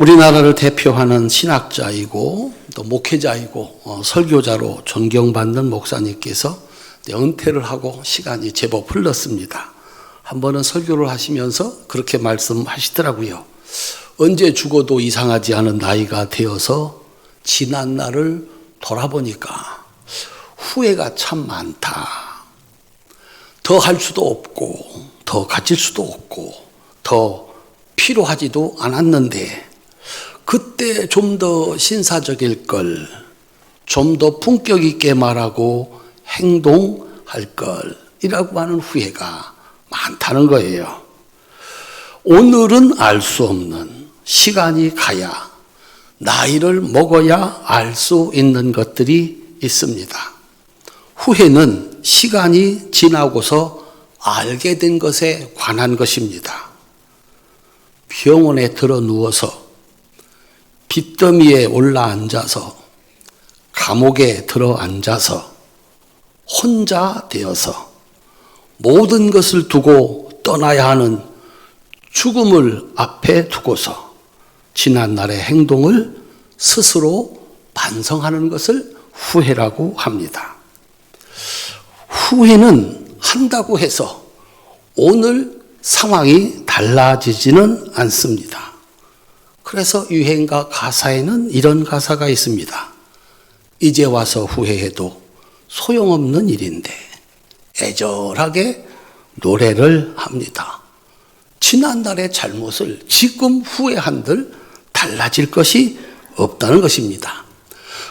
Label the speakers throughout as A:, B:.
A: 우리나라를 대표하는 신학자이고 또 목회자이고 설교자로 존경받는 목사님께서 은퇴를 하고 시간이 제법 흘렀습니다. 한 번은 설교를 하시면서 그렇게 말씀하시더라고요. 언제 죽어도 이상하지 않은 나이가 되어서 지난 날을 돌아보니까 후회가 참 많다. 더 할 수도 없고 더 가질 수도 없고 더 필요하지도 않았는데 그때 좀 더 신사적일 걸, 좀 더 품격 있게 말하고 행동할 걸이라고 하는 후회가 많다는 거예요. 오늘은 알 수 없는, 시간이 가야, 나이를 먹어야 알 수 있는 것들이 있습니다. 후회는 시간이 지나고서 알게 된 것에 관한 것입니다. 병원에 들어 누워서 빚더미에 올라 앉아서 감옥에 들어 앉아서 혼자 되어서 모든 것을 두고 떠나야 하는 죽음을 앞에 두고서 지난날의 행동을 스스로 반성하는 것을 후회라고 합니다. 후회는 한다고 해서 오늘 상황이 달라지지는 않습니다. 그래서 유행가 가사에는 이런 가사가 있습니다. 이제 와서 후회해도 소용없는 일인데 애절하게 노래를 합니다. 지난날의 잘못을 지금 후회한들 달라질 것이 없다는 것입니다.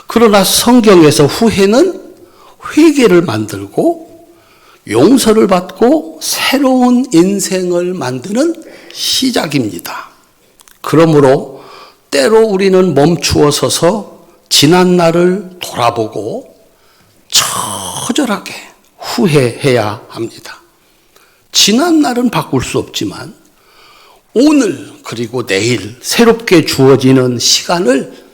A: 그러나 성경에서 후회는 회개를 만들고 용서를 받고 새로운 인생을 만드는 시작입니다. 그러므로 때로 우리는 멈추어 서서 지난 날을 돌아보고 처절하게 후회해야 합니다. 지난 날은 바꿀 수 없지만 오늘 그리고 내일 새롭게 주어지는 시간을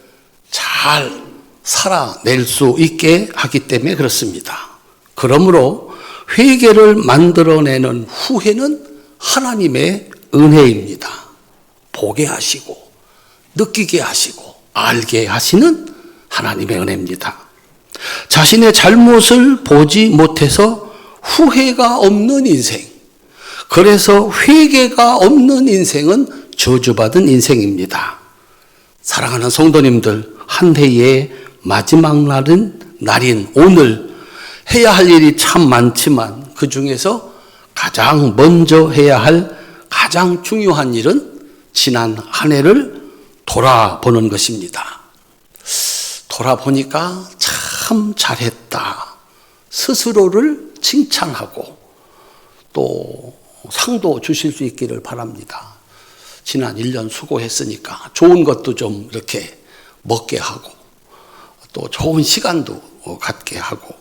A: 잘 살아낼 수 있게 하기 때문에 그렇습니다. 그러므로 회개를 만들어내는 후회는 하나님의 은혜입니다. 보게 하시고 느끼게 하시고 알게 하시는 하나님의 은혜입니다. 자신의 잘못을 보지 못해서 후회가 없는 인생, 그래서 회개가 없는 인생은 저주받은 인생입니다. 사랑하는 성도님들, 한 해의 마지막 날인 오늘 해야 할 일이 참 많지만 그 중에서 가장 먼저 해야 할 가장 중요한 일은 지난 한 해를 돌아보는 것입니다. 돌아보니까 참 잘했다. 스스로를 칭찬하고 또 상도 주실 수 있기를 바랍니다. 지난 1년 수고했으니까 좋은 것도 좀 이렇게 먹게 하고 또 좋은 시간도 갖게 하고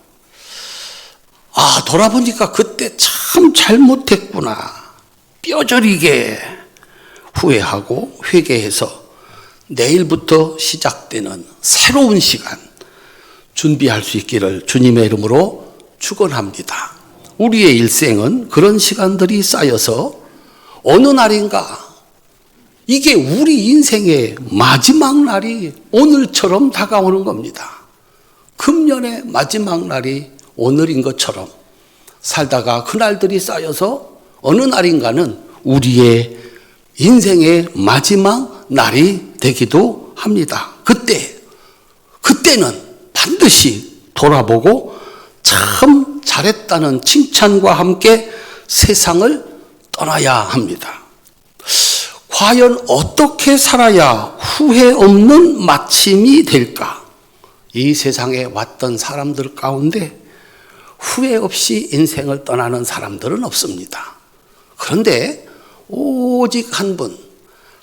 A: 돌아보니까 그때 참 잘못했구나. 뼈저리게 후회하고 회개해서 내일부터 시작되는 새로운 시간 준비할 수 있기를 주님의 이름으로 축원합니다. 우리의 일생은 그런 시간들이 쌓여서 어느 날인가 이게 우리 인생의 마지막 날이 오늘처럼 다가오는 겁니다. 금년의 마지막 날이 오늘인 것처럼 살다가 그날들이 쌓여서 어느 날인가는 우리의 인생의 마지막 날이 되기도 합니다. 그때는 반드시 돌아보고 참 잘했다는 칭찬과 함께 세상을 떠나야 합니다. 과연 어떻게 살아야 후회 없는 마침이 될까? 이 세상에 왔던 사람들 가운데 후회 없이 인생을 떠나는 사람들은 없습니다. 그런데 오직 한 분,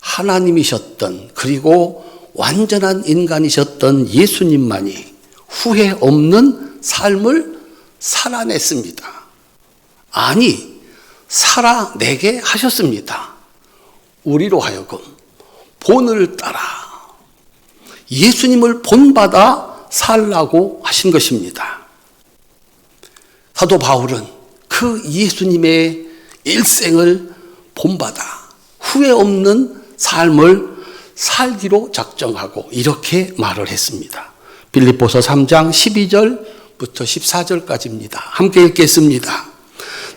A: 하나님이셨던 그리고 완전한 인간이셨던 예수님만이 후회 없는 삶을 살아냈습니다. 아니, 살아내게 하셨습니다. 우리로 하여금 본을 따라 예수님을 본받아 살라고 하신 것입니다. 사도 바울은 그 예수님의 일생을 본받아 후회 없는 삶을 살기로 작정하고 이렇게 말을 했습니다. 빌립보서 3장 12절부터 14절까지입니다. 함께 읽겠습니다.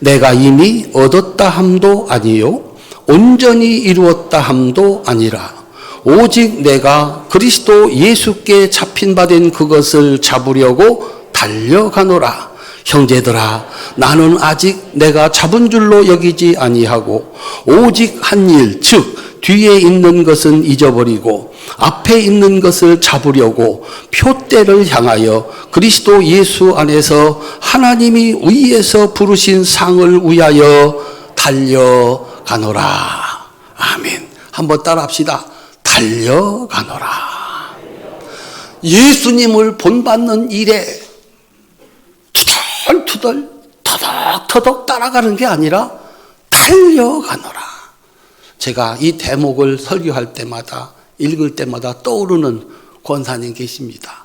A: 내가 이미 얻었다 함도 아니요 온전히 이루었다 함도 아니라 오직 내가 그리스도 예수께 잡힌 바 된 그것을 잡으려고 달려가노라. 형제들아, 나는 아직 내가 잡은 줄로 여기지 아니하고 오직 한 일, 즉 뒤에 있는 것은 잊어버리고 앞에 있는 것을 잡으려고 표대를 향하여 그리스도 예수 안에서 하나님이 위에서 부르신 상을 위하여 달려가노라. 아멘. 한번 따라합시다. 달려가노라. 예수님을 본받는 일에 투덜투덜 터덕터덕 따라가는 게 아니라 달려가노라. 제가 이 대목을 설교할 때마다 읽을 때마다 떠오르는 권사님 계십니다.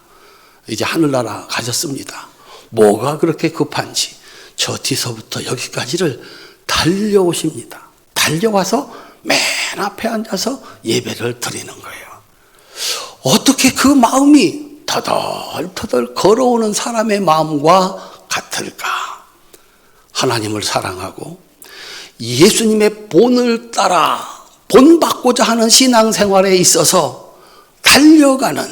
A: 이제 하늘나라 가셨습니다. 뭐가 그렇게 급한지 저 뒤서부터 여기까지를 달려오십니다. 달려와서 맨 앞에 앉아서 예배를 드리는 거예요. 어떻게 그 마음이 터덜터덜 걸어오는 사람의 마음과 같을까? 하나님을 사랑하고 예수님의 본을 따라 본받고자 하는 신앙생활에 있어서 달려가는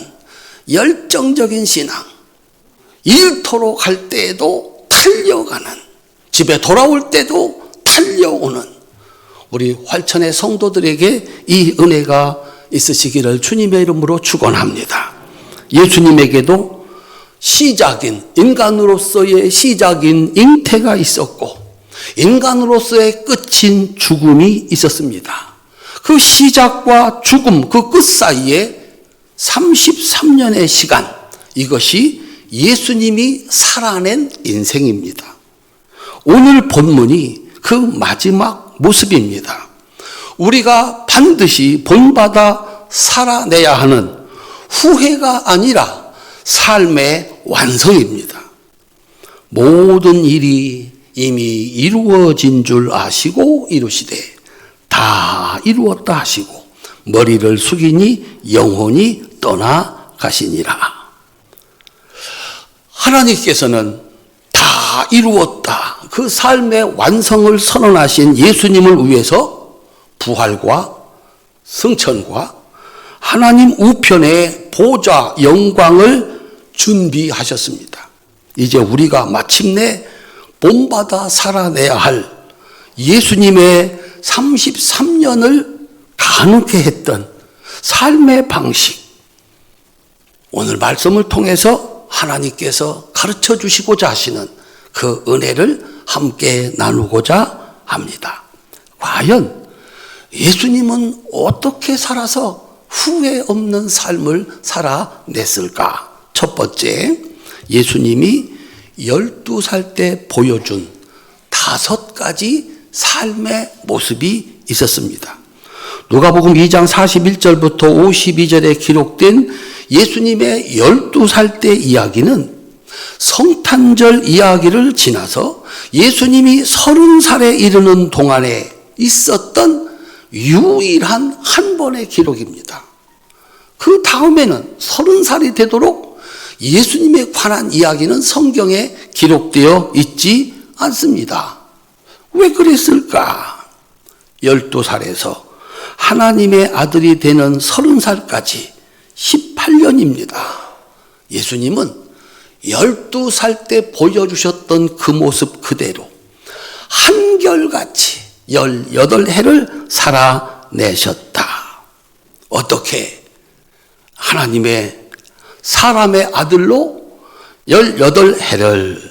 A: 열정적인 신앙, 일터로 갈 때에도 달려가는, 집에 돌아올 때도 달려오는 우리 활천의 성도들에게 이 은혜가 있으시기를 주님의 이름으로 축원합니다. 예수님에게도 시작인, 인간으로서의 시작인 잉태가 있었고 인간으로서의 끝인 죽음이 있었습니다. 그 시작과 죽음, 그 끝 사이에 33년의 시간, 이것이 예수님이 살아낸 인생입니다. 오늘 본문이 그 마지막 모습입니다. 우리가 반드시 본받아 살아내야 하는 후회가 아니라 삶의 완성입니다. 모든 일이 이미 이루어진 줄 아시고 이루시되 다 이루었다 하시고 머리를 숙이니 영혼이 떠나가시니라. 하나님께서는 다 이루었다, 그 삶의 완성을 선언하신 예수님을 위해서 부활과 승천과 하나님 우편의 보좌 영광을 준비하셨습니다. 이제 우리가 마침내 본받아 살아내야 할 예수님의 33년을 가능케 했던 삶의 방식, 오늘 말씀을 통해서 하나님께서 가르쳐 주시고자 하시는 그 은혜를 함께 나누고자 합니다. 과연 예수님은 어떻게 살아서 후회 없는 삶을 살아냈을까? 첫 번째, 예수님이 12살 때 보여준 5가지 삶의 모습이 있었습니다. 누가복음 2장 41절부터 52절에 기록된 예수님의 12살 때 이야기는 성탄절 이야기를 지나서 예수님이 30살에 이르는 동안에 있었던 유일한 한 번의 기록입니다. 그 다음에는 30살이 되도록 예수님에 관한 이야기는 성경에 기록되어 있지 않습니다. 왜 그랬을까? 12살에서 하나님의 아들이 되는 30살까지 18년입니다. 예수님은 12살 때 보여주셨던 그 모습 그대로 한결같이 18해를 살아내셨다. 어떻게 하나님의 사람의 아들로 18해를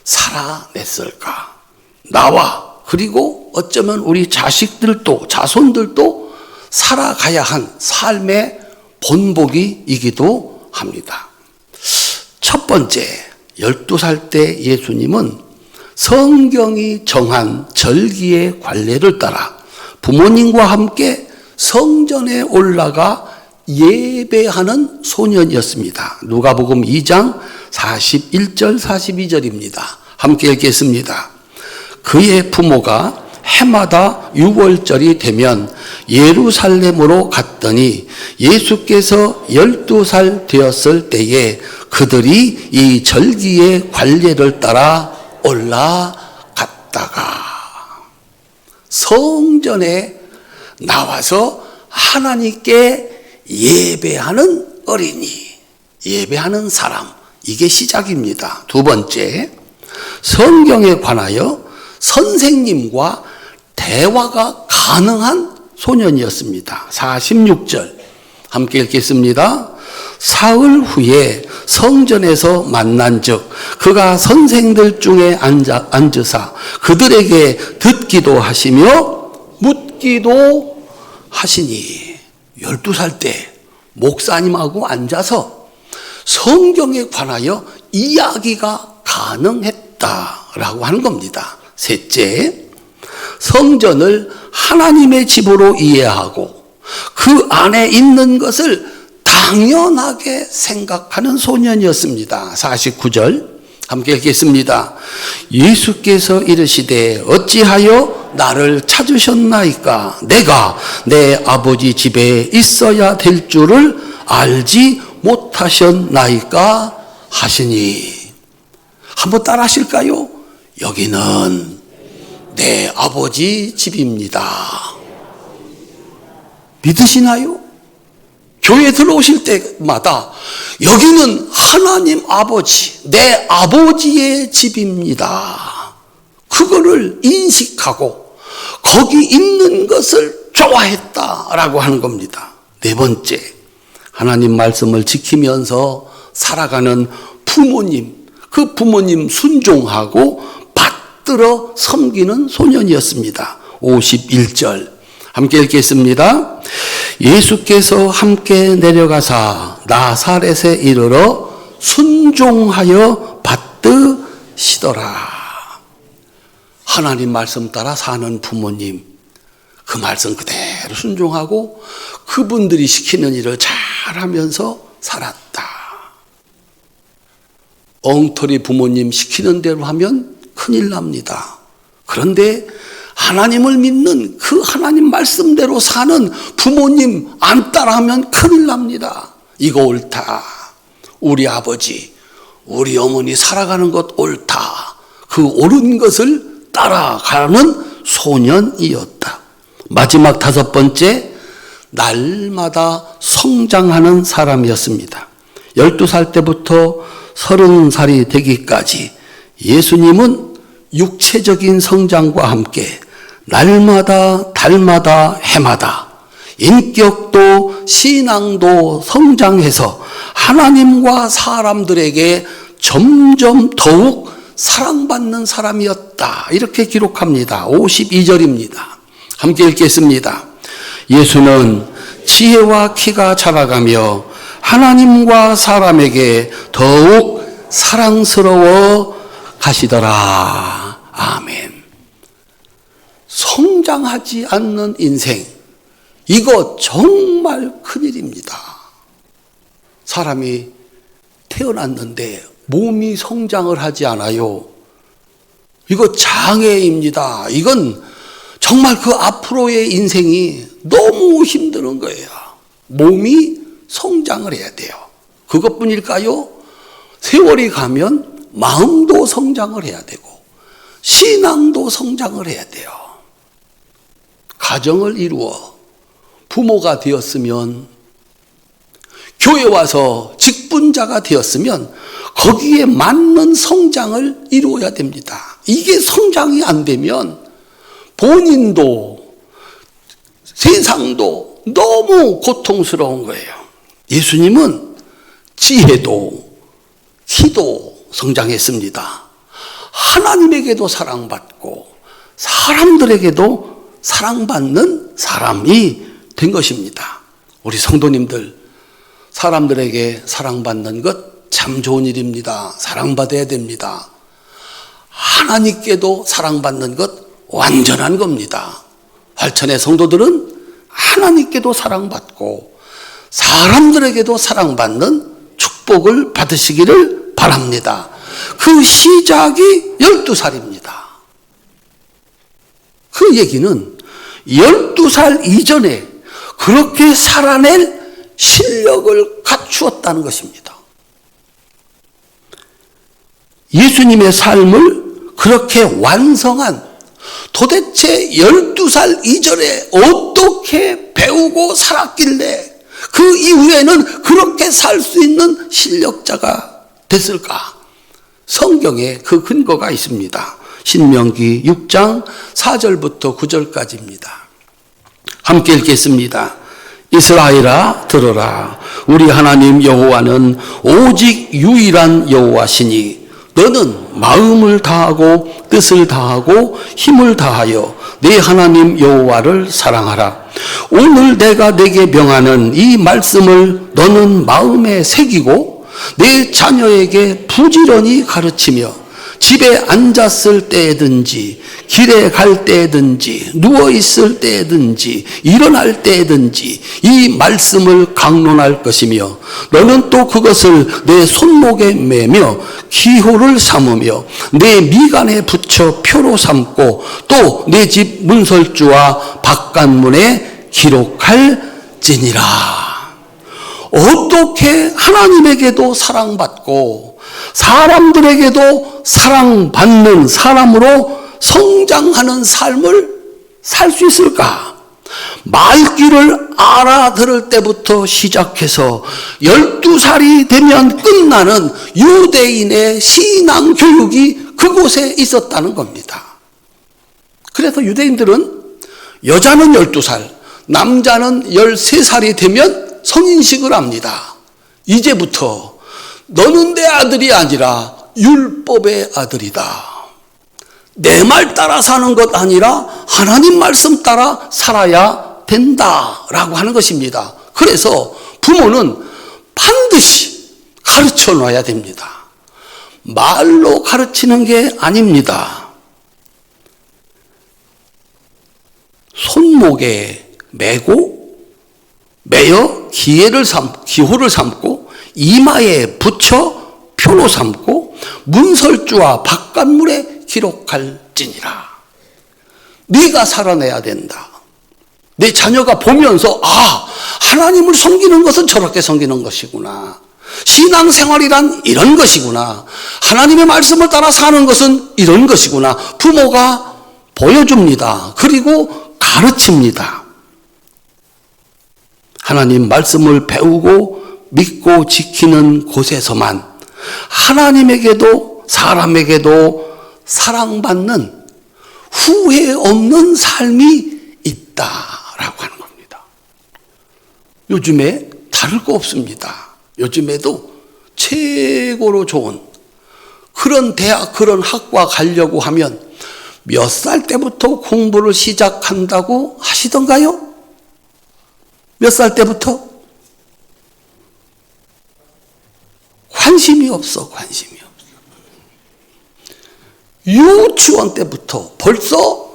A: 살아냈을까? 나와 그리고 어쩌면 우리 자식들도 자손들도 살아가야 한 삶의 본보기이기도 합니다. 첫 번째, 12살 때 예수님은 성경이 정한 절기의 관례를 따라 부모님과 함께 성전에 올라가 예배하는 소년이었습니다. 누가복음 2장 41절 42절입니다. 함께 읽겠습니다. 그의 부모가 해마다 6월절이 되면 예루살렘으로 갔더니 예수께서 12살 되었을 때에 그들이 이 절기의 관례를 따라 올라갔다가 성전에 나와서 하나님께 예배하는 어린이, 예배하는 사람, 이게 시작입니다. 두 번째, 성경에 관하여 선생님과 대화가 가능한 소년이었습니다. 46절 함께 읽겠습니다. 사흘 후에 성전에서 만난즉 그가 선생들 중에 앉으사 그들에게 듣기도 하시며 묻기도 하시니 12살 때 목사님하고 앉아서 성경에 관하여 이야기가 가능했다라고 하는 겁니다. 셋째, 성전을 하나님의 집으로 이해하고 그 안에 있는 것을 당연하게 생각하는 소년이었습니다. 49절 함께 읽겠습니다. 예수께서 이르시되 어찌하여 나를 찾으셨나이까? 내가 내 아버지 집에 있어야 될 줄을 알지 못하셨나이까? 하시니. 한번 따라 하실까요? 여기는 내 아버지 집입니다. 믿으시나요? 교회 들어오실 때마다 여기는 하나님 아버지, 내 아버지의 집입니다. 그거를 인식하고 거기 있는 것을 좋아했다라고 하는 겁니다. 네 번째, 하나님 말씀을 지키면서 살아가는 부모님, 그 부모님 순종하고 받들어 섬기는 소년이었습니다. 51절 함께 읽겠습니다. 예수께서 함께 내려가사 나사렛에 이르러 순종하여 받드시더라. 하나님 말씀 따라 사는 부모님, 그 말씀 그대로 순종하고 그분들이 시키는 일을 잘하면서 살았다. 엉터리 부모님 시키는 대로 하면 큰일 납니다. 그런데 하나님을 믿는 그 하나님 말씀대로 사는 부모님 안 따라하면 큰일 납니다. 이거 옳다. 우리 아버지, 우리 어머니 살아가는 것 옳다. 그 옳은 것을 따라가는 소년이었다. 마지막 다섯 번째, 날마다 성장하는 사람이었습니다. 12살 때부터 30살이 되기까지 예수님은 육체적인 성장과 함께 날마다 달마다 해마다 인격도 신앙도 성장해서 하나님과 사람들에게 점점 더욱 사랑받는 사람이었다. 이렇게 기록합니다. 52절입니다. 함께 읽겠습니다. 예수는 지혜와 키가 자라가며 하나님과 사람에게 더욱 사랑스러워 가시더라. 아멘. 성장하지 않는 인생, 이거 정말 큰일입니다. 사람이 태어났는데 몸이 성장을 하지 않아요. 이거 장애입니다. 이건 정말 그 앞으로의 인생이 너무 힘드는 거예요. 몸이 성장을 해야 돼요. 그것뿐일까요? 세월이 가면 마음도 성장을 해야 되고 신앙도 성장을 해야 돼요. 가정을 이루어 부모가 되었으면, 교회 와서 직분자가 되었으면 거기에 맞는 성장을 이루어야 됩니다. 이게 성장이 안 되면 본인도 세상도 너무 고통스러운 거예요. 예수님은 지혜도 키도 성장했습니다. 하나님에게도 사랑받고 사람들에게도 사랑받는 사람이 된 것입니다. 우리 성도님들, 사람들에게 사랑받는 것 참 좋은 일입니다. 사랑받아야 됩니다. 하나님께도 사랑받는 것 완전한 겁니다. 활천의 성도들은 하나님께도 사랑받고 사람들에게도 사랑받는 축복을 받으시기를 바랍니다. 그 시작이 12살입니다. 그 그 얘기는 12살 이전에 그렇게 살아낼 실력을 갖추었다는 것입니다. 예수님의 삶을 그렇게 완성한, 도대체 12살 이전에 어떻게 배우고 살았길래 그 이후에는 그렇게 살 수 있는 실력자가 됐을까? 성경에 그 근거가 있습니다. 신명기 6장 4절부터 9절까지입니다. 함께 읽겠습니다. 이스라엘아 들어라. 우리 하나님 여호와는 오직 유일한 여호와시니 너는 마음을 다하고 뜻을 다하고 힘을 다하여 네 하나님 여호와를 사랑하라. 오늘 내가 내게 명하는 이 말씀을 너는 마음에 새기고 내 자녀에게 부지런히 가르치며 집에 앉았을 때든지 길에 갈 때든지 누워있을 때든지 일어날 때든지 이 말씀을 강론할 것이며 너는 또 그것을 내 손목에 매며 기호를 삼으며 내 미간에 붙여 표로 삼고 또 내 집 문설주와 바깥문에 기록할지니라. 어떻게 하나님에게도 사랑받고 사람들에게도 사랑받는 사람으로 성장하는 삶을 살 수 있을까? 말귀를 알아들을 때부터 시작해서 12살이 되면 끝나는 유대인의 신앙 교육이 그곳에 있었다는 겁니다. 그래서 유대인들은 여자는 12살, 남자는 13살이 되면 성인식을 합니다. 이제부터 너는 내 아들이 아니라 율법의 아들이다. 내 말 따라 사는 것 아니라 하나님 말씀 따라 살아야 된다라고 하는 것입니다. 그래서 부모는 반드시 가르쳐 놔야 됩니다. 말로 가르치는 게 아닙니다. 손목에 매여 기호를 삼고 이마에 붙여 표로 삼고 문설주와 바깥문에 기록할지니라. 네가 살아내야 된다. 내 자녀가 보면서 하나님을 섬기는 것은 저렇게 섬기는 것이구나. 신앙생활이란 이런 것이구나. 하나님의 말씀을 따라 사는 것은 이런 것이구나. 부모가 보여줍니다. 그리고 가르칩니다. 하나님 말씀을 배우고 믿고 지키는 곳에서만 하나님에게도 사람에게도 사랑받는 후회 없는 삶이 있다라고 하는 겁니다. 요즘에 다를 거 없습니다. 요즘에도 최고로 좋은 그런 대학, 그런 학과 가려고 하면 몇 살 때부터 공부를 시작한다고 하시던가요? 몇 살 때부터? 관심이 없어. 유치원 때부터 벌써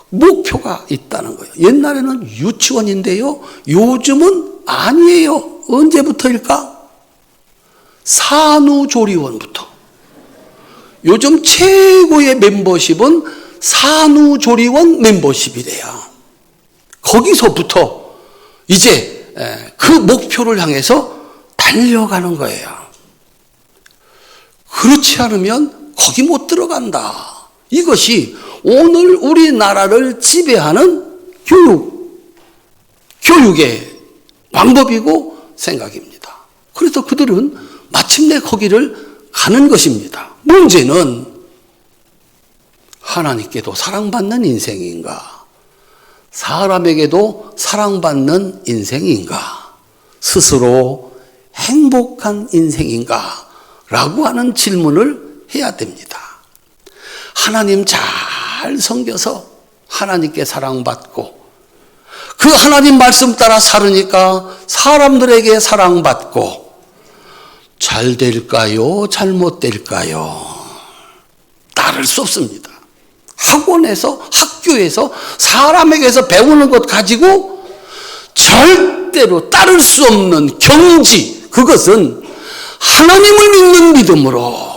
A: 목표가 있다는 거예요. 옛날에는 유치원인데요. 요즘은 아니에요. 언제부터일까? 산후조리원부터. 요즘 최고의 멤버십은 산후조리원 멤버십이래요. 거기서부터 이제 그 목표를 향해서 달려가는 거예요. 그렇지 않으면 거기 못 들어간다. 이것이 오늘 우리나라를 지배하는 교육의 방법이고 생각입니다. 그래서 그들은 마침내 거기를 가는 것입니다. 문제는 하나님께도 사랑받는 인생인가? 사람에게도 사랑받는 인생인가? 스스로 행복한 인생인가? 라고 하는 질문을 해야 됩니다. 하나님 잘 섬겨서 하나님께 사랑받고 그 하나님 말씀 따라 살으니까 사람들에게 사랑받고 잘 될까요? 잘못 될까요? 따를 수 없습니다. 학원에서 학교에서 사람에게서 배우는 것 가지고 절대로 따를 수 없는 경지, 그것은 하나님을 믿는 믿음으로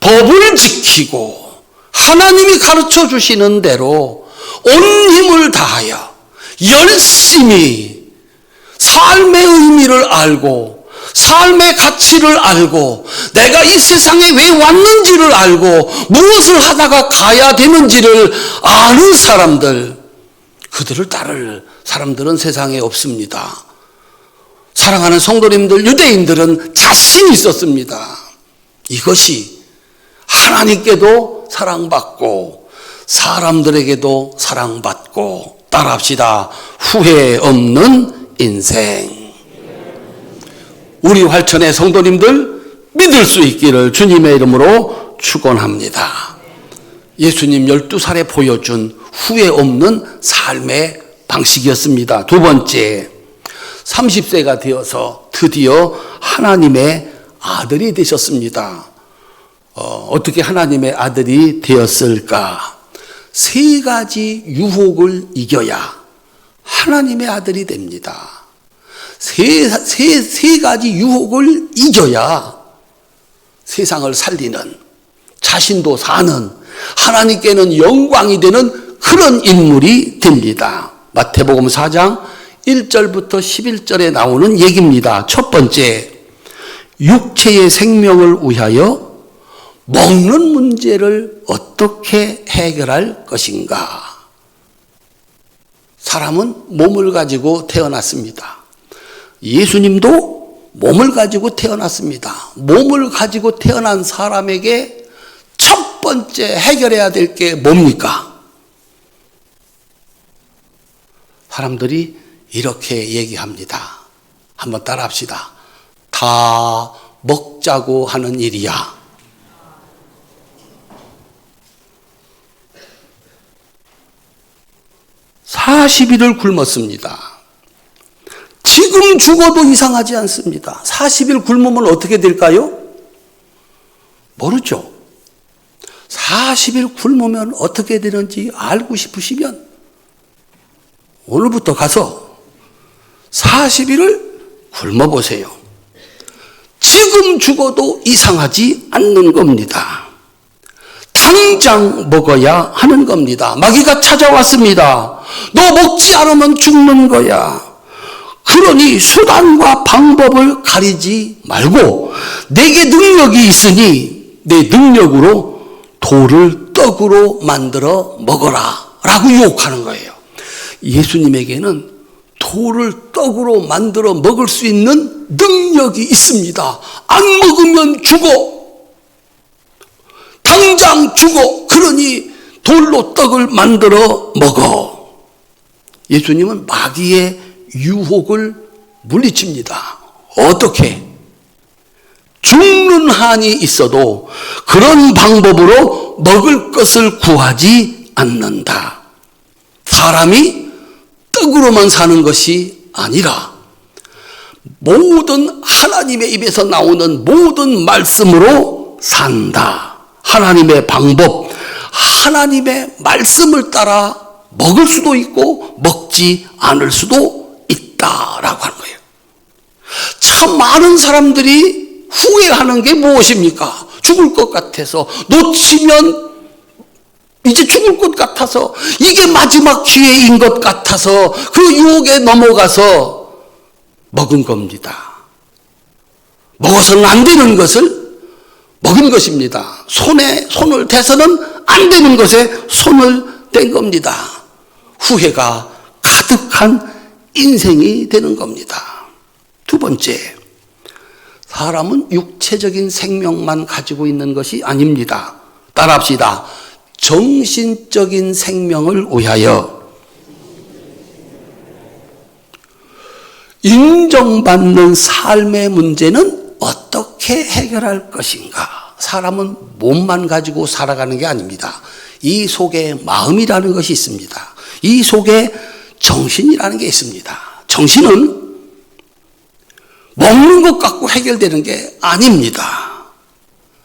A: 법을 지키고 하나님이 가르쳐 주시는 대로 온 힘을 다하여 열심히 삶의 의미를 알고 삶의 가치를 알고 내가 이 세상에 왜 왔는지를 알고 무엇을 하다가 가야 되는지를 아는 사람들, 그들을 따를 사람들은 세상에 없습니다. 사랑하는 성도님들, 유대인들은 자신이 있었습니다. 이것이 하나님께도 사랑받고 사람들에게도 사랑받고, 따라합시다. 후회 없는 인생. 우리 활천의 성도님들 믿을 수 있기를 주님의 이름으로 축원합니다. 예수님 12살에 보여준 후회 없는 삶의 방식이었습니다. 두 번째, 30세가 되어서 드디어 하나님의 아들이 되셨습니다. 어떻게 하나님의 아들이 되었을까? 세 가지 유혹을 이겨야 하나님의 아들이 됩니다. 세 가지 유혹을 이겨야 세상을 살리는, 자신도 사는, 하나님께는 영광이 되는 그런 인물이 됩니다. 마태복음 4장 1절부터 11절에 나오는 얘기입니다. 첫 번째, 육체의 생명을 위하여 먹는 문제를 어떻게 해결할 것인가? 사람은 몸을 가지고 태어났습니다. 예수님도 몸을 가지고 태어났습니다. 몸을 가지고 태어난 사람에게 첫 번째 해결해야 될 게 뭡니까? 사람들이 이렇게 얘기합니다. 한번 따라합시다. 다 먹자고 하는 일이야. (40일을) 굶었습니다. 지금 죽어도 이상하지 않습니다. 40일 굶으면 어떻게 될까요? 모르죠. 40일 굶으면 어떻게 되는지 알고 싶으시면 오늘부터 가서 40일을 굶어보세요. 지금 죽어도 이상하지 않는 겁니다. 당장 먹어야 하는 겁니다. 마귀가 찾아왔습니다. 너 먹지 않으면 죽는 거야. 그러니 수단과 방법을 가리지 말고 내게 능력이 있으니 내 능력으로 돌을 떡으로 만들어 먹어라 라고 유혹하는 거예요. 예수님에게는 돌을 떡으로 만들어 먹을 수 있는 능력이 있습니다. 안 먹으면 죽어. 당장 죽어. 그러니 돌로 떡을 만들어 먹어. 예수님은 마귀의 유혹을 물리칩니다. 어떻게? 죽는 한이 있어도 그런 방법으로 먹을 것을 구하지 않는다. 사람이 떡으로만 사는 것이 아니라 모든 하나님의 입에서 나오는 모든 말씀으로 산다. 하나님의 방법, 하나님의 말씀을 따라 먹을 수도 있고 먹지 않을 수도 있다라고 하는 거예요. 참 많은 사람들이 후회하는 게 무엇입니까? 죽을 것 같아서, 놓치면 이제 죽을 것 같아서, 이게 마지막 기회인 것 같아서 그 유혹에 넘어가서 먹은 겁니다. 먹어서는 안 되는 것을 먹은 것입니다. 손을 대서는 안 되는 것에 손을 댄 겁니다. 후회가 가득한 인생이 되는 겁니다. 두 번째, 사람은 육체적인 생명만 가지고 있는 것이 아닙니다. 따라합시다. 정신적인 생명을 위하여 인정받는 삶의 문제는 어떻게 해결할 것인가? 사람은 몸만 가지고 살아가는 게 아닙니다. 이 속에 마음이라는 것이 있습니다. 이 속에 정신이라는 게 있습니다. 정신은 먹는 것 갖고 해결되는 게 아닙니다.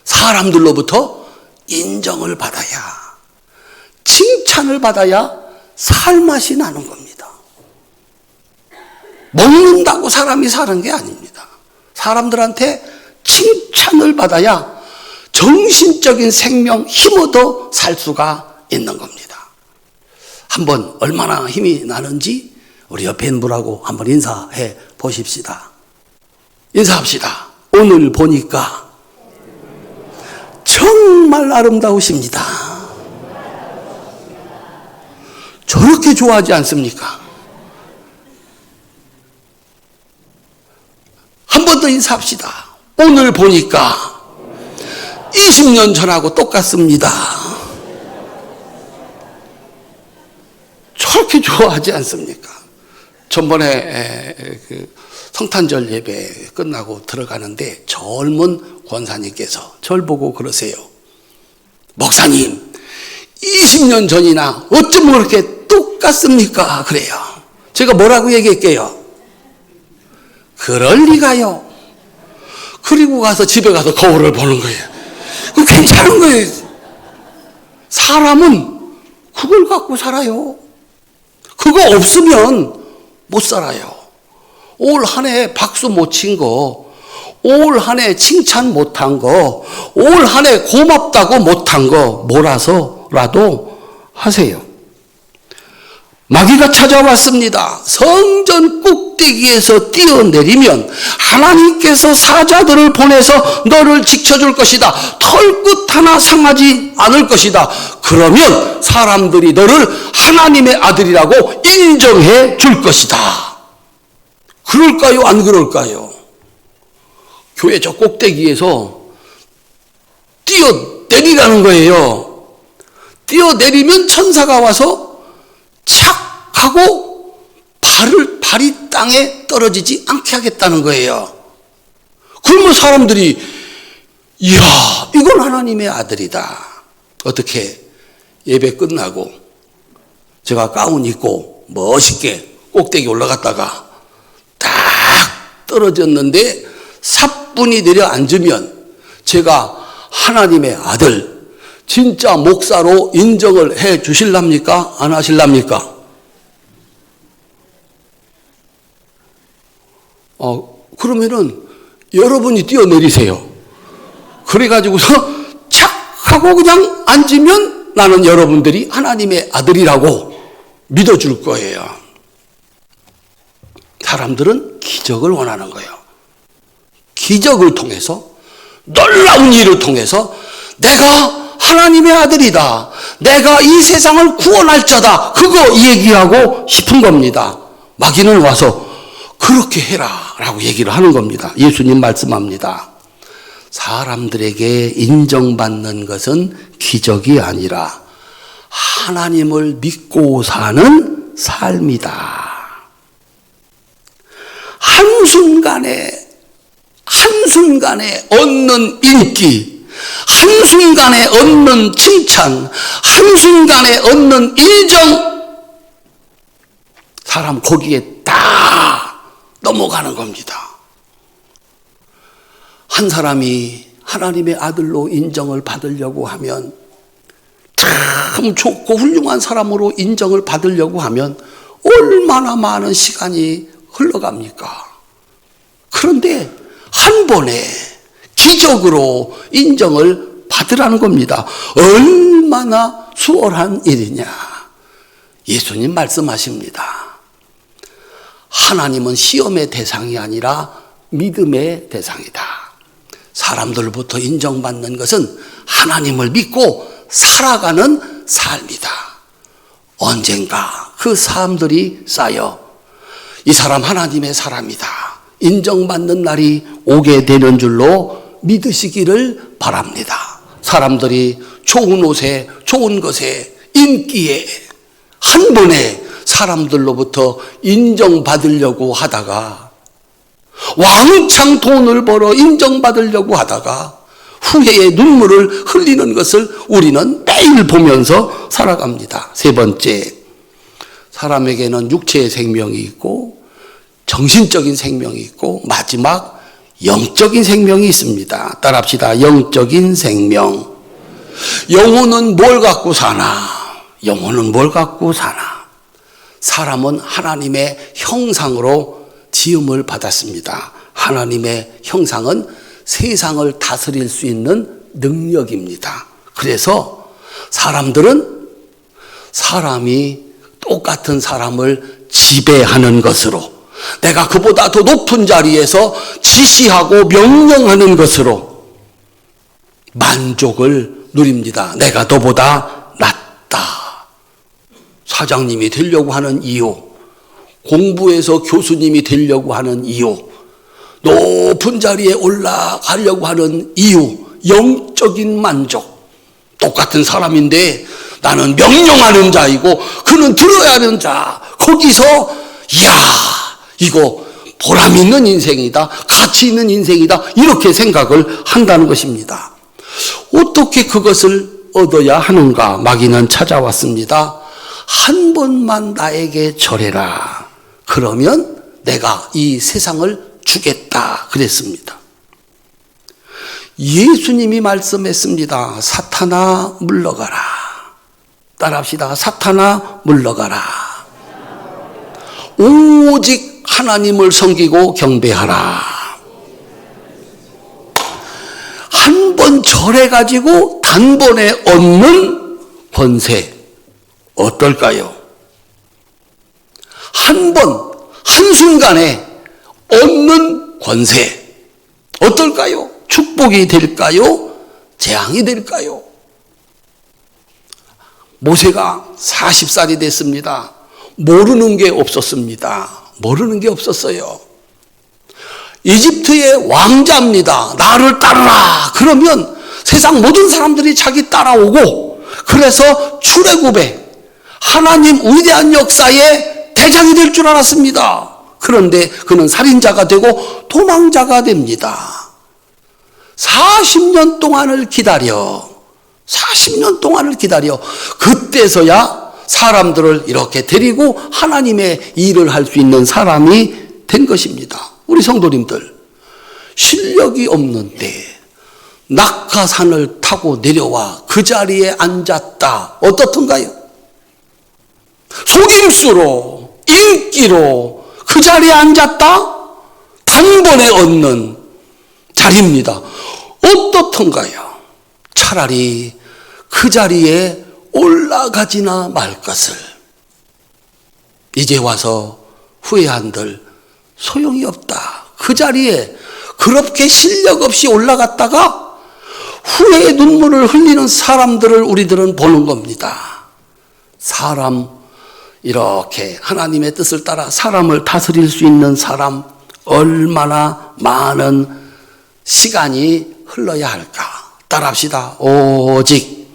A: 사람들로부터 인정을 받아야, 칭찬을 받아야 살맛이 나는 겁니다. 먹는다고 사람이 사는 게 아닙니다. 사람들한테 칭찬을 받아야 정신적인 생명, 힘 얻어 살 수가 있는 겁니다. 한번 얼마나 힘이 나는지 우리 옆에 있는 분하고 한번 인사해 보십시다. 인사합시다. 오늘 보니까 정말 아름다우십니다. 저렇게 좋아하지 않습니까? 한 번 더 인사합시다. 오늘 보니까 20년 전하고 똑같습니다. 저렇게 좋아하지 않습니까? 전번에 성탄절 예배 끝나고 들어가는데 젊은 권사님께서 저를 보고 그러세요. 목사님, 20년 전이나 어쩜 그렇게 똑같습니까? 그래요. 제가 뭐라고 얘기할게요? 그럴 리가요. 그리고 가서 집에 가서 거울을 보는 거예요. 그거 괜찮은 거예요. 사람은 그걸 갖고 살아요. 그거 없으면 못 살아요. 올 한 해 박수 못 친 거, 올 한 해 칭찬 못한 거, 올 한 해 고맙다고 못한 거 몰아서라도 하세요. 마귀가 찾아왔습니다. 성전 꼭대기에서 뛰어내리면 하나님께서 사자들을 보내서 너를 지켜줄 것이다. 털끝 하나 상하지 않을 것이다. 그러면 사람들이 너를 하나님의 아들이라고 인정해 줄 것이다. 그럴까요? 안 그럴까요? 교회 저 꼭대기에서 뛰어내리라는 거예요. 뛰어내리면 천사가 와서 착 하고 발이 땅에 떨어지지 않게 하겠다는 거예요. 그러면 사람들이 이야, 이건 하나님의 아들이다. 어떻게 예배 끝나고 제가 가운 입고 멋있게 꼭대기 올라갔다가 딱 떨어졌는데 사뿐히 내려앉으면 제가 하나님의 아들, 진짜 목사로 인정을 해 주실랍니까? 안 하실랍니까? 그러면은 여러분이 뛰어내리세요. 그래가지고서 착 하고 그냥 앉으면 나는 여러분들이 하나님의 아들이라고 믿어줄 거예요. 사람들은 기적을 원하는 거예요. 기적을 통해서, 놀라운 일을 통해서 내가 하나님의 아들이다. 내가 이 세상을 구원할 자다. 그거 얘기하고 싶은 겁니다. 마귀는 와서 그렇게 해라 라고 얘기를 하는 겁니다. 예수님 말씀합니다. 사람들에게 인정받는 것은 기적이 아니라 하나님을 믿고 사는 삶이다. 한순간에 얻는 인기, 한순간에 얻는 칭찬, 한순간에 얻는 인정, 사람 거기에 다 넘어가는 겁니다. 한 사람이 하나님의 아들로 인정을 받으려고 하면, 참 좋고 훌륭한 사람으로 인정을 받으려고 하면 얼마나 많은 시간이 흘러갑니까? 그런데 한 번에 기적으로 인정을 받으라는 겁니다. 얼마나 수월한 일이냐. 예수님 말씀하십니다. 하나님은 시험의 대상이 아니라 믿음의 대상이다. 사람들로부터 인정받는 것은 하나님을 믿고 살아가는 삶이다. 언젠가 그 사람들이 쌓여 이 사람 하나님의 사람이다. 인정받는 날이 오게 되는 줄로 믿으시기를 바랍니다. 사람들이 좋은 옷에, 좋은 것에, 인기에 한 번에 사람들로부터 인정받으려고 하다가 왕창 돈을 벌어 인정받으려고 하다가 후회의 눈물을 흘리는 것을 우리는 매일 보면서 살아갑니다. 세 번째, 사람에게는 육체의 생명이 있고 정신적인 생명이 있고 마지막 영적인 생명이 있습니다. 따라합시다. 영적인 생명. 영혼은 뭘 갖고 사나? 영혼은 뭘 갖고 사나? 사람은 하나님의 형상으로 지음을 받았습니다. 하나님의 형상은 세상을 다스릴 수 있는 능력입니다. 그래서 사람들은 사람이 똑같은 사람을 지배하는 것으로, 내가 그보다 더 높은 자리에서 지시하고 명령하는 것으로 만족을 누립니다. 내가 너보다 낫다. 사장님이 되려고 하는 이유, 공부해서 교수님이 되려고 하는 이유, 높은 자리에 올라가려고 하는 이유, 영적인 만족. 똑같은 사람인데 나는 명령하는 자이고 그는 들어야 하는 자. 거기서 이야, 이거 보람 있는 인생이다, 가치 있는 인생이다, 이렇게 생각을 한다는 것입니다. 어떻게 그것을 얻어야 하는가? 마귀는 찾아왔습니다. 한 번만 나에게 절해라. 그러면 내가 이 세상을 주겠다 그랬습니다. 예수님이 말씀했습니다. 사탄아 물러가라. 따라합시다. 사탄아 물러가라. 오직 하나님을 섬기고 경배하라. 한 번 절해가지고 단번에 얻는 권세 어떨까요? 한 번, 한순간에 얻는 권세 어떨까요? 축복이 될까요? 재앙이 될까요? 모세가 40살이 됐습니다. 모르는 게 없었습니다. 모르는 게 없었어요. 이집트의 왕자입니다. 나를 따르라. 그러면 세상 모든 사람들이 자기 따라오고, 그래서 출애굽에 하나님 위대한 역사의 대장이 될 줄 알았습니다. 그런데 그는 살인자가 되고 도망자가 됩니다. 40년 동안을 기다려. 40년 동안을 기다려. 그때서야 사람들을 이렇게 데리고 하나님의 일을 할 수 있는 사람이 된 것입니다. 우리 성도님들, 실력이 없는데 낙하산을 타고 내려와 그 자리에 앉았다. 어떻던가요? 속임수로, 인기로 그 자리에 앉았다? 단번에 얻는 자리입니다. 어떻던가요? 차라리 그 자리에 올라가지나 말 것을. 이제 와서 후회한들 소용이 없다. 그 자리에 그렇게 실력 없이 올라갔다가 후회의 눈물을 흘리는 사람들을 우리들은 보는 겁니다. 사람, 이렇게 하나님의 뜻을 따라 사람을 다스릴 수 있는 사람, 얼마나 많은 시간이 흘러야 할까? 따라합시다. 오직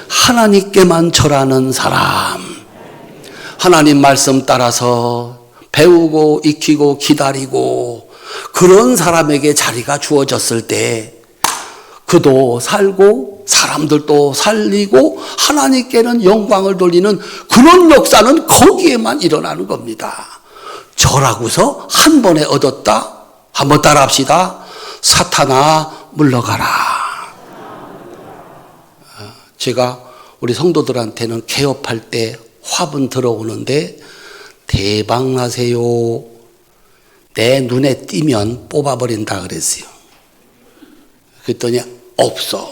A: 하나님께만 절하는 사람, 하나님 말씀 따라서 배우고 익히고 기다리고, 그런 사람에게 자리가 주어졌을 때 그도 살고 사람들도 살리고 하나님께는 영광을 돌리는 그런 역사는 거기에만 일어나는 겁니다. 절하고서 한 번에 얻었다. 한번 따라합시다. 사탄아 물러가라. 제가 우리 성도들한테는 개업할 때 화분 들어오는데 대박나세요. 내 눈에 띄면 뽑아버린다 그랬어요. 그랬더니 없어.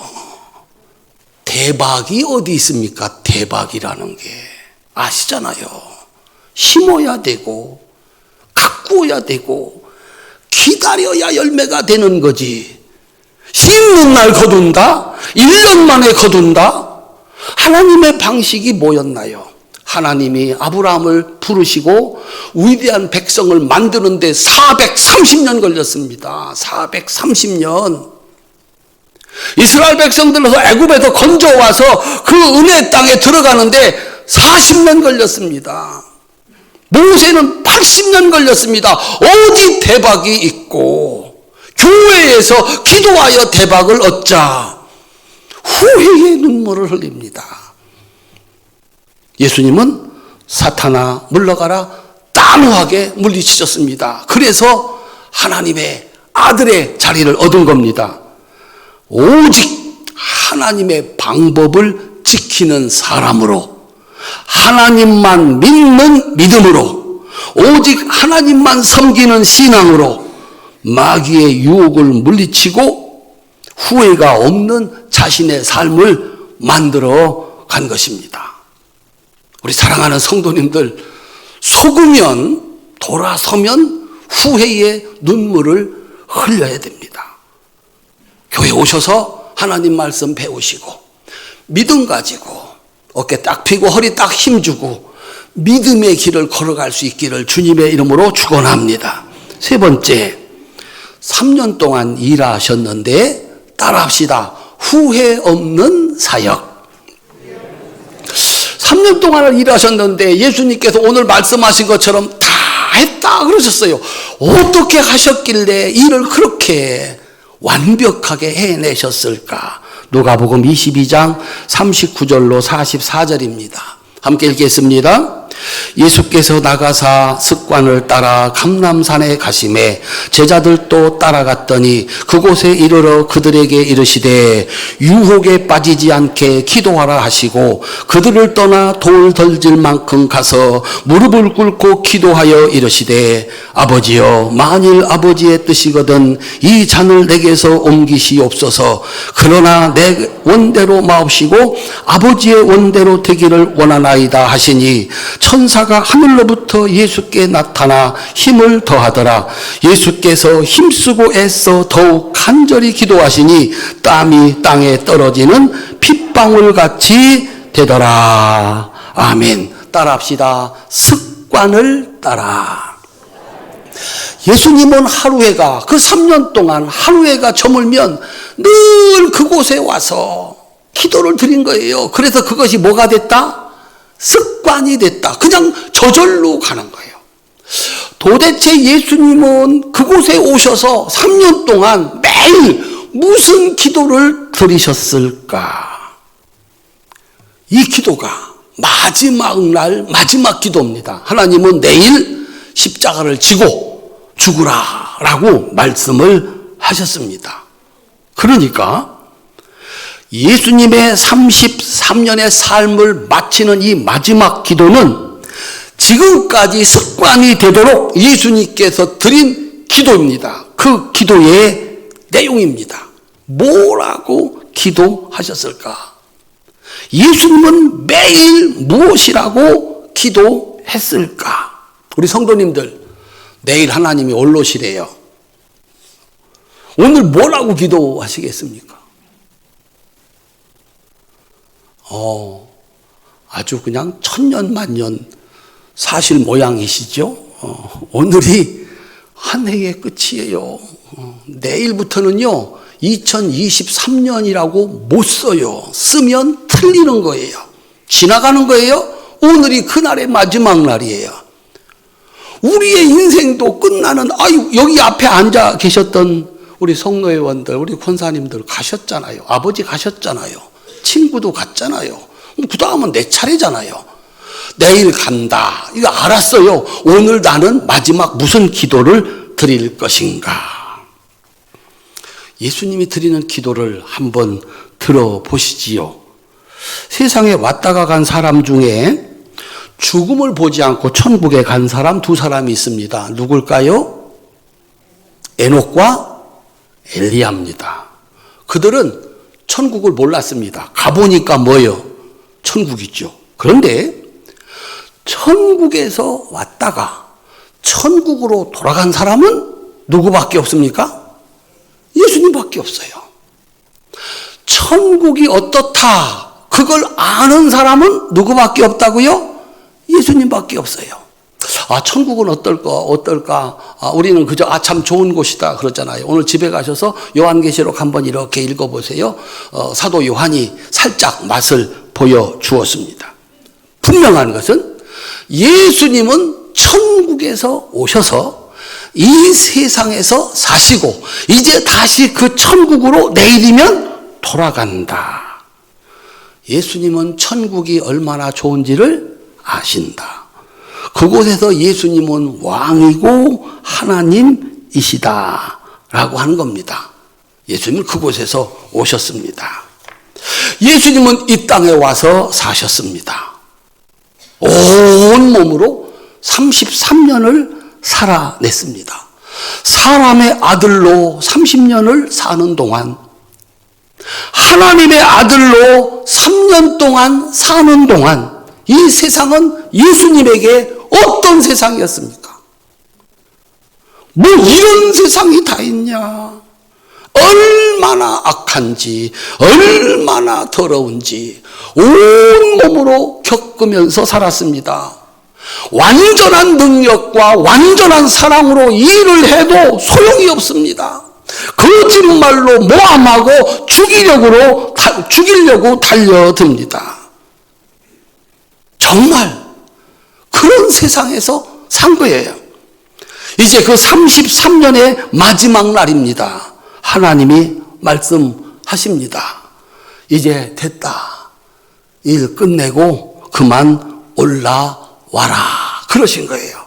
A: 대박이 어디 있습니까? 대박이라는 게 아시잖아요. 심어야 되고 가꾸어야 되고 기다려야 열매가 되는 거지. 심는 날 거둔다? 1년 만에 거둔다? 하나님의 방식이 뭐였나요? 하나님이 아브라함을 부르시고 위대한 백성을 만드는데 430년 걸렸습니다. 430년. 이스라엘 백성들로서 애굽에서 건져와서 그 은혜 땅에 들어가는데 40년 걸렸습니다. 모세는 80년 걸렸습니다. 어디 대박이 있고 교회에서 기도하여 대박을 얻자. 후회의 눈물을 흘립니다. 예수님은 사탄아 물러가라 단호하게 물리치셨습니다. 그래서 하나님의 아들의 자리를 얻은 겁니다. 오직 하나님의 방법을 지키는 사람으로, 하나님만 믿는 믿음으로, 오직 하나님만 섬기는 신앙으로 마귀의 유혹을 물리치고 후회가 없는 자신의 삶을 만들어 간 것입니다. 우리 사랑하는 성도님들, 속으면, 돌아서면 후회의 눈물을 흘려야 됩니다. 교회 오셔서 하나님 말씀 배우시고 믿음 가지고 어깨 딱 펴고 허리 딱 힘주고 믿음의 길을 걸어갈 수 있기를 주님의 이름으로 축원합니다. 세 번째, 3년 동안 일하셨는데 따라합시다. 후회 없는 사역. 3년 동안 일하셨는데 예수님께서 오늘 말씀하신 것처럼 다 했다 그러셨어요. 어떻게 하셨길래 일을 그렇게 완벽하게 해내셨을까? 누가복음 22장 39절로 44절입니다. 함께 읽겠습니다. 예수께서 나가사 습관을 따라 감람산에 가시매 제자들도 따라갔더니 그곳에 이르러 그들에게 이르시되 유혹에 빠지지 않게 기도하라 하시고 그들을 떠나 돌 던질 만큼 가서 무릎을 꿇고 기도하여 이르시되 아버지여 만일 아버지의 뜻이거든 이 잔을 내게서 옮기시옵소서. 그러나 내 원대로 마옵시고 아버지의 원대로 되기를 원하나이다 하시니 천사가 하늘로부터 예수께 나타나 힘을 더하더라. 예수께서 힘쓰고 애써 더욱 간절히 기도하시니 땀이 땅에 떨어지는 핏방울 같이 되더라. 아멘. 따라합시다. 습관을 따라. 예수님은 하루해가, 그 3년 동안 하루해가 저물면 늘 그곳에 와서 기도를 드린 거예요. 그래서 그것이 뭐가 됐다? 습관이 됐다. 그냥 저절로 가는 거예요. 도대체 예수님은 그곳에 오셔서 3년 동안 매일 무슨 기도를 드리셨을까? 이 기도가 마지막 날 마지막 기도입니다. 하나님은 내일 십자가를 지고 죽으라 라고 말씀을 하셨습니다. 그러니까 예수님의 33년의 삶을 마치는 이 마지막 기도는 지금까지 습관이 되도록 예수님께서 드린 기도입니다. 그 기도의 내용입니다. 뭐라고 기도하셨을까? 예수님은 매일 무엇이라고 기도했을까? 우리 성도님들, 내일 하나님이 올라오시래요. 오늘 뭐라고 기도하시겠습니까? 아주 그냥 천년만년 사실 모양이시죠. 오늘이 한 해의 끝이에요. 내일부터는요 2023년이라고 못 써요. 쓰면 틀리는 거예요. 지나가는 거예요. 오늘이 그날의 마지막 날이에요. 우리의 인생도 끝나는, 여기 앞에 앉아 계셨던 우리 성노회원들, 우리 권사님들 가셨잖아요. 아버지 가셨잖아요. 친구도 갔잖아요. 그 다음은 내 차례잖아요. 내일 간다. 이거 알았어요. 오늘 나는 마지막 무슨 기도를 드릴 것인가. 예수님이 드리는 기도를 한번 들어보시지요. 세상에 왔다가 간 사람 중에 죽음을 보지 않고 천국에 간 사람 두 사람이 있습니다. 누굴까요? 에녹과 엘리야입니다. 그들은 천국을 몰랐습니다. 가보니까 뭐예요? 천국이죠. 그런데 천국에서 왔다가 천국으로 돌아간 사람은 누구밖에 없습니까? 예수님밖에 없어요. 천국이 어떻다, 그걸 아는 사람은 누구밖에 없다고요? 예수님밖에 없어요. 천국은 어떨까? 우리는 그저 참 좋은 곳이다 그러잖아요. 오늘 집에 가셔서 요한계시록 한번 이렇게 읽어보세요. 사도 요한이 살짝 맛을 보여주었습니다. 분명한 것은 예수님은 천국에서 오셔서 이 세상에서 사시고 이제 다시 그 천국으로 내일이면 돌아간다. 예수님은 천국이 얼마나 좋은지를 아신다. 그곳에서 예수님은 왕이고 하나님이시다 라고 하는 겁니다. 예수님은 그곳에서 오셨습니다. 예수님은 이 땅에 와서 사셨습니다. 온 몸으로 33년을 살아냈습니다. 사람의 아들로 30년을 사는 동안, 하나님의 아들로 3년 동안 사는 동안 이 세상은 예수님에게 어떤 세상이었습니까? 뭐 이런 세상이 다 있냐? 얼마나 악한지, 얼마나 더러운지 온 몸으로 겪으면서 살았습니다. 완전한 능력과 완전한 사랑으로 일을 해도 소용이 없습니다. 거짓말로 모함하고 죽이려고 달려듭니다. 정말 그런 세상에서 산 거예요. 이제 그 33년의 마지막 날입니다. 하나님이 말씀하십니다. 이제 됐다. 일 끝내고 그만 올라와라. 그러신 거예요.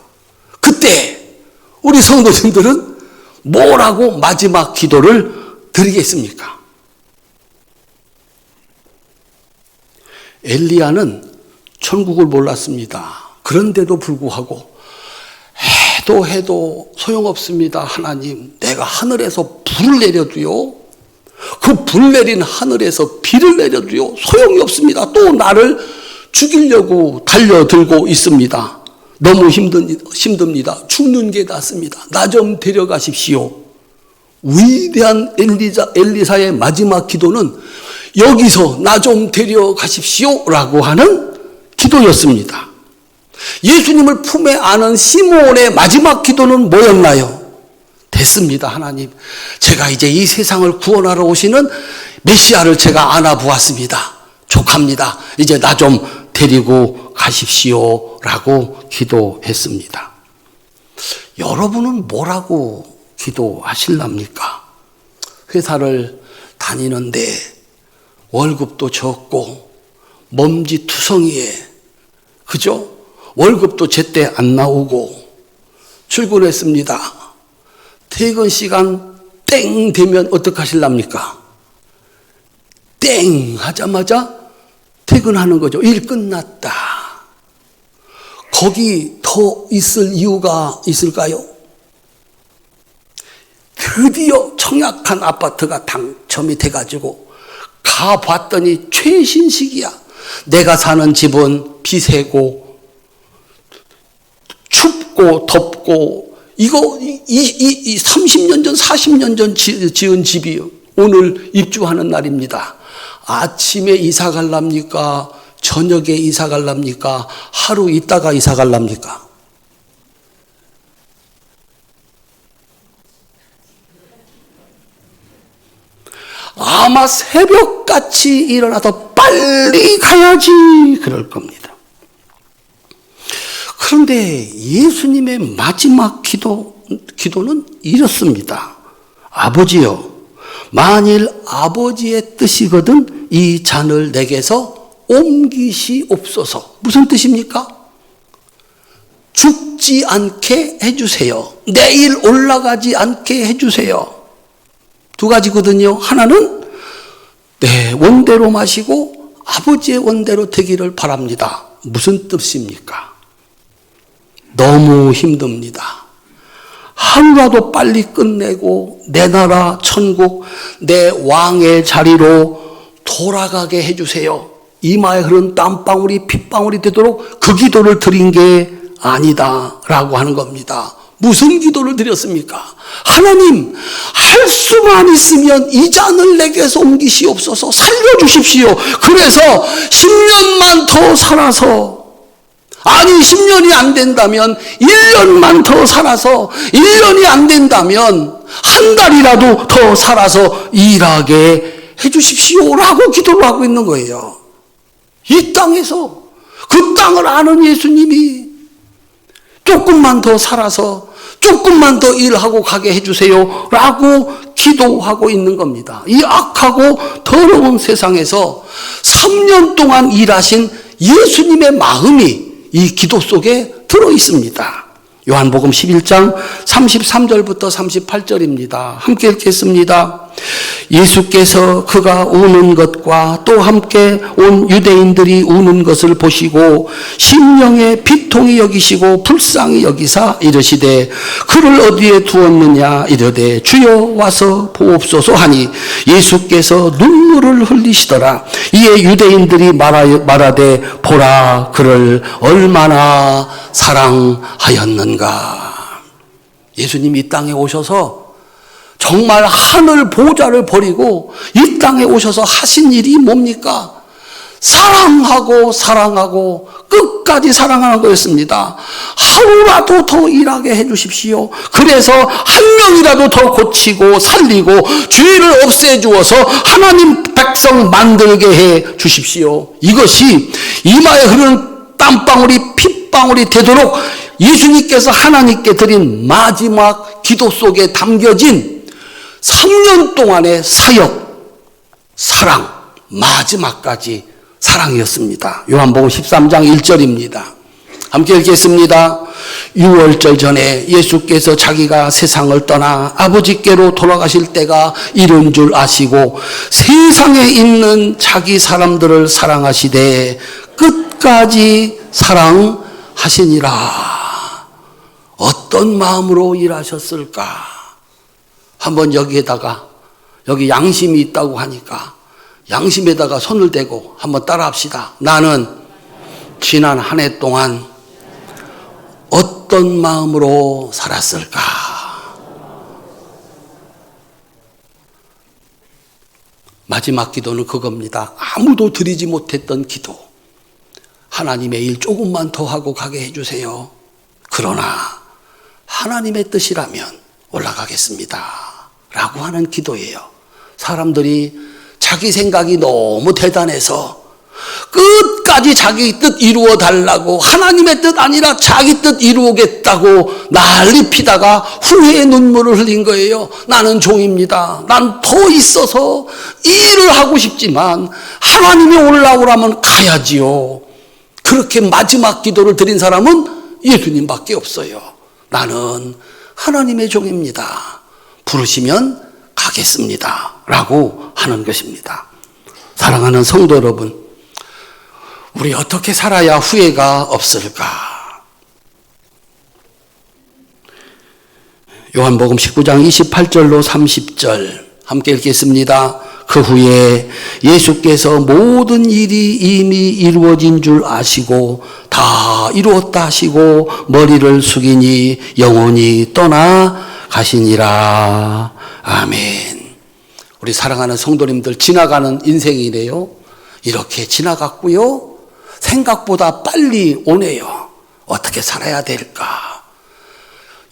A: 그때 우리 성도님들은 뭐라고 마지막 기도를 드리겠습니까? 엘리야는 천국을 몰랐습니다. 그런데도 불구하고 해도 소용없습니다. 하나님, 내가 하늘에서 불을 내려도요, 그 불 내린 하늘에서 비를 내려도요, 소용이 없습니다. 또 나를 죽이려고 달려들고 있습니다. 너무 힘듭니다. 죽는 게 낫습니다. 나 좀 데려가십시오. 위대한 엘리사의 마지막 기도는 여기서 나 좀 데려가십시오 라고 하는 기도였습니다. 예수님을 품에 안은 시므온의 마지막 기도는 뭐였나요? 됐습니다. 하나님, 제가 이제 이 세상을 구원하러 오시는 메시아를 제가 안아보았습니다. 족합니다. 이제 나 좀 데리고 가십시오 라고 기도했습니다. 여러분은 뭐라고 기도하실랍니까? 회사를 다니는데 월급도 적고 먼지투성이에, 그죠? 월급도 제때 안 나오고 출근했습니다. 퇴근 시간 땡 되면 어떻게 하실랍니까? 땡 하자마자 퇴근하는 거죠. 일 끝났다. 거기 더 있을 이유가 있을까요? 드디어 청약한 아파트가 당첨이 돼가지고 가봤더니 최신식이야. 내가 사는 집은 비세고 춥고 덥고, 이거 이 30년 전 40년 전 지은 집이요. 오늘 입주하는 날입니다. 아침에 이사 갈랍니까? 저녁에 이사 갈랍니까? 하루 있다가 이사 갈랍니까? 아마 새벽같이 일어나서 빨리 가야지 그럴 겁니다. 그런데 예수님의 마지막 기도는 이렇습니다. 아버지여, 만일 아버지의 뜻이거든 이 잔을 내게서 옮기시옵소서. 무슨 뜻입니까? 죽지 않게 해주세요. 내일 올라가지 않게 해주세요. 두 가지거든요. 하나는 내 원대로 마시고 아버지의 원대로 되기를 바랍니다. 무슨 뜻입니까? 너무 힘듭니다. 하루라도 빨리 끝내고 내 나라 천국, 내 왕의 자리로 돌아가게 해주세요. 이마에 흐른 땀방울이 핏방울이 되도록 그 기도를 드린 게 아니다 라고 하는 겁니다. 무슨 기도를 드렸습니까? 하나님, 할 수만 있으면 이 잔을 내게서 옮기시옵소서. 살려주십시오. 그래서 10년만 더 살아서, 아니 10년이 안 된다면 1년만 더 살아서, 1년이 안 된다면 한 달이라도 더 살아서 일하게 해주십시오라고 기도를 하고 있는 거예요. 이 땅에서 그 땅을 아는 예수님이 조금만 더 살아서 조금만 더 일하고 가게 해주세요 라고 기도하고 있는 겁니다. 이 악하고 더러운 세상에서 3년 동안 일하신 예수님의 마음이 이 기도 속에 들어 있습니다. 요한복음 11장 33절부터 38절입니다. 함께 읽겠습니다. 예수께서 그가 우는 것과 또 함께 온 유대인들이 우는 것을 보시고 심령의 비통이 여기시고 불쌍히 여기사 이르시되 그를 어디에 두었느냐 이르되 주여 와서 보옵소서 하니 예수께서 눈물을 흘리시더라. 이에 유대인들이 말하되 보라 그를 얼마나 사랑하였는가. 예수님이 이 땅에 오셔서 정말 하늘 보좌를 버리고 이 땅에 오셔서 하신 일이 뭡니까? 사랑하고 사랑하고 끝까지 사랑하는 거였습니다. 하루라도 더 일하게 해주십시오. 그래서 한 명이라도 더 고치고 살리고 죄를 없애주어서 하나님 백성 만들게 해 주십시오. 이것이 이마에 흐르는 땀방울이 핏방울이 되도록 예수님께서 하나님께 드린 마지막 기도 속에 담겨진 3년 동안의 사역, 사랑, 마지막까지 사랑이었습니다. 요한복음 13장 1절입니다. 함께 읽겠습니다. 6월절 전에 예수께서 자기가 세상을 떠나 아버지께로 돌아가실 때가 이른 줄 아시고 세상에 있는 자기 사람들을 사랑하시되 끝까지 사랑하시니라. 어떤 마음으로 일하셨을까? 한번 여기에다가 여기 양심이 있다고 하니까 양심에다가 손을 대고 한번 따라합시다. 나는 지난 한 해 동안 어떤 마음으로 살았을까? 마지막 기도는 그겁니다. 아무도 드리지 못했던 기도. 하나님의 일 조금만 더 하고 가게 해주세요. 그러나 하나님의 뜻이라면 올라가겠습니다. 라고 하는 기도예요. 사람들이 자기 생각이 너무 대단해서 끝까지 자기 뜻 이루어 달라고 하나님의 뜻 아니라 자기 뜻 이루겠다고 난리 피다가 후회의 눈물을 흘린 거예요. 나는 종입니다. 난 더 있어서 일을 하고 싶지만 하나님이 올라오라면 가야지요. 그렇게 마지막 기도를 드린 사람은 예수님밖에 없어요. 나는 하나님의 종입니다. 부르시면 가겠습니다. 라고 하는 것입니다. 사랑하는 성도 여러분, 우리 어떻게 살아야 후회가 없을까? 요한복음 19장 28절로 30절 함께 읽겠습니다. 그 후에 예수께서 모든 일이 이미 이루어진 줄 아시고 다 이루었다 하시고 머리를 숙이니 영원히 떠나 가시니라. 아멘. 우리 사랑하는 성도님들, 지나가는 인생이래요. 이렇게 지나갔고요. 생각보다 빨리 오네요. 어떻게 살아야 될까?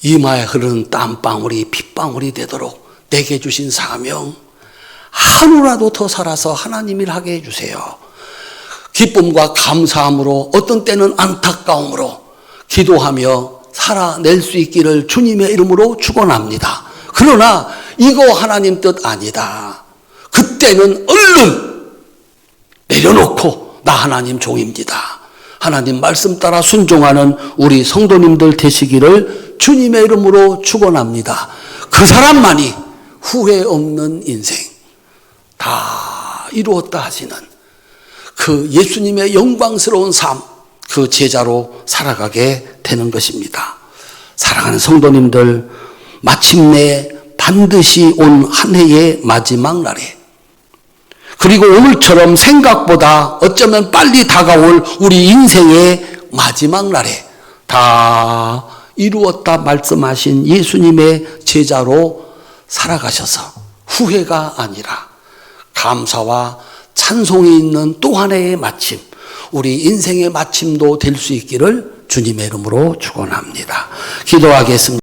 A: 이마에 흐르는 땀방울이 핏방울이 되도록 내게 주신 사명, 하루라도 더 살아서 하나님 일 하게 해주세요. 기쁨과 감사함으로, 어떤 때는 안타까움으로 기도하며 살아낼 수 있기를 주님의 이름으로 축원합니다. 그러나 이거 하나님 뜻 아니다. 그때는 얼른 내려놓고 나 하나님 종입니다. 하나님 말씀 따라 순종하는 우리 성도님들 되시기를 주님의 이름으로 축원합니다. 그 사람만이 후회 없는 인생 다 이루었다 하시는 그 예수님의 영광스러운 삶, 그 제자로 살아가게 되는 것입니다. 사랑하는 성도님들, 마침내 반드시 온 한 해의 마지막 날에, 그리고 오늘처럼 생각보다 어쩌면 빨리 다가올 우리 인생의 마지막 날에 다 이루었다 말씀하신 예수님의 제자로 살아가셔서 후회가 아니라 감사와 찬송이 있는 또 하나의 마침, 우리 인생의 마침도 될 수 있기를 주님의 이름으로 축원합니다. 기도하겠습니다.